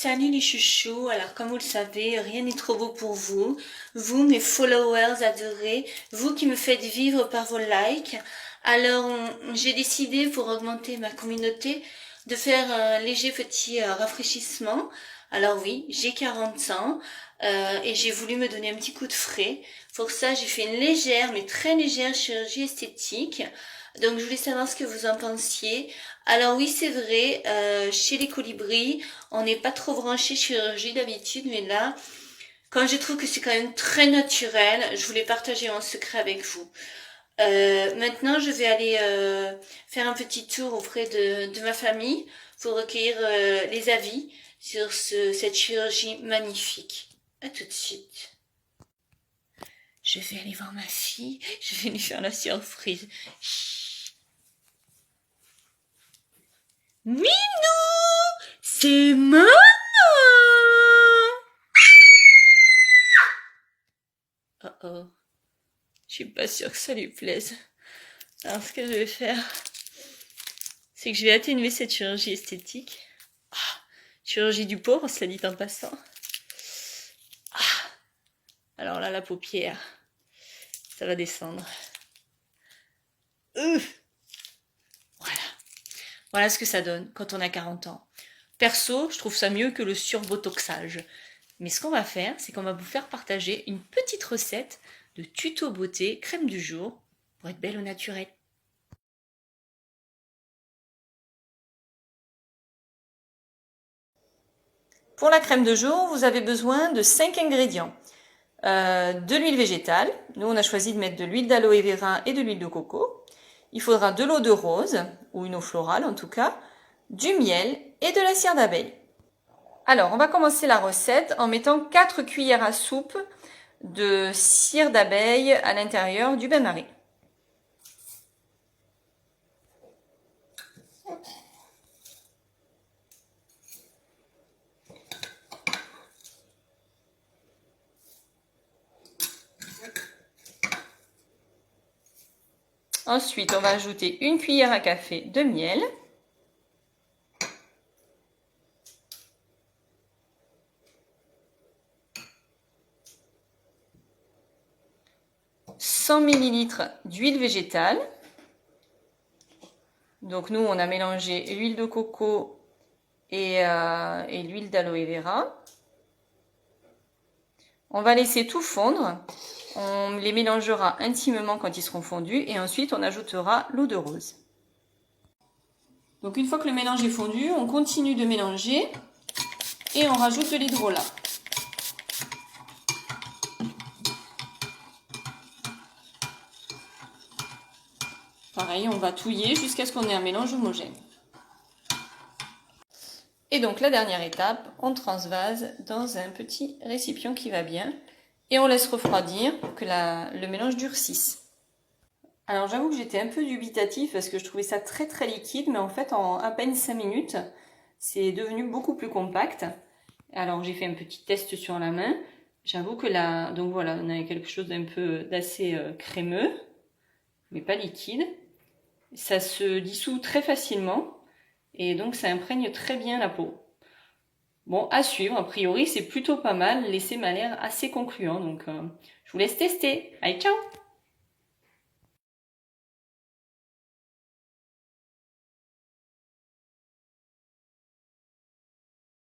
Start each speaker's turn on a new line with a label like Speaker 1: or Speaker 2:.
Speaker 1: Salut les chouchous, alors comme vous le savez, rien n'est trop beau pour vous. Vous, mes followers adorés, vous qui me faites vivre par vos likes. Alors j'ai décidé pour augmenter ma communauté de faire un léger petit rafraîchissement. Alors oui, j'ai 40 ans et j'ai voulu me donner un petit coup de frais. Pour ça, j'ai fait une légère, mais très légère chirurgie esthétique. Donc je voulais savoir ce que vous en pensiez. Alors oui, c'est vrai, chez les colibris, on n'est pas trop branché chirurgie d'habitude, mais là, quand je trouve que c'est quand même très naturel, je voulais partager mon secret avec vous. Maintenant, je vais aller faire un petit tour auprès de ma famille pour recueillir les avis sur cette chirurgie magnifique. À tout de suite. Je vais aller voir ma fille, je vais lui faire la surprise. Chut. Minou, c'est maman. Oh oh, je suis pas sûre que ça lui plaise. Alors ce que je vais faire, c'est que je vais atténuer cette chirurgie esthétique. Ah, chirurgie du pauvre, cela dit en passant. Ah, alors là, la paupière, ça va descendre. Voilà. Voilà ce que ça donne quand on a 40 ans. Perso, je trouve ça mieux que le surbotoxage. Mais ce qu'on va faire, c'est qu'on va vous faire partager une petite recette de tuto beauté crème du jour pour être belle au naturel. Pour la crème de jour, vous avez besoin de 5 ingrédients. De l'huile végétale. Nous, on a choisi de mettre de l'huile d'aloe vera et de l'huile de coco. Il faudra de l'eau de rose, ou une eau florale en tout cas, du miel et de la cire d'abeille. Alors, on va commencer la recette en mettant 4 cuillères à soupe de cire d'abeille à l'intérieur du bain-marie. Ensuite, on va ajouter une cuillère à café de miel. « 100 ml d'huile végétale. Donc nous, on a mélangé l'huile de coco et l'huile d'aloe vera. On va laisser tout fondre. On les mélangera intimement quand ils seront fondus et ensuite on ajoutera l'eau de rose. Donc une fois que le mélange est fondu, on continue de mélanger et on rajoute de l'hydrolat. Pareil, on va touiller jusqu'à ce qu'on ait un mélange homogène. Et donc la dernière étape, on transvase dans un petit récipient qui va bien et on laisse refroidir pour que le mélange durcisse. Alors j'avoue que j'étais un peu dubitatif parce que je trouvais ça très très liquide, mais en fait en à peine 5 minutes, c'est devenu beaucoup plus compact. Alors j'ai fait un petit test sur la main. J'avoue que là, donc voilà, on a quelque chose d'un peu d'assez crémeux, mais pas liquide. Ça se dissout très facilement et donc ça imprègne très bien la peau. Bon, à suivre, a priori c'est plutôt pas mal, l'essai m'a l'air assez concluant, donc je vous laisse tester. Allez, ciao!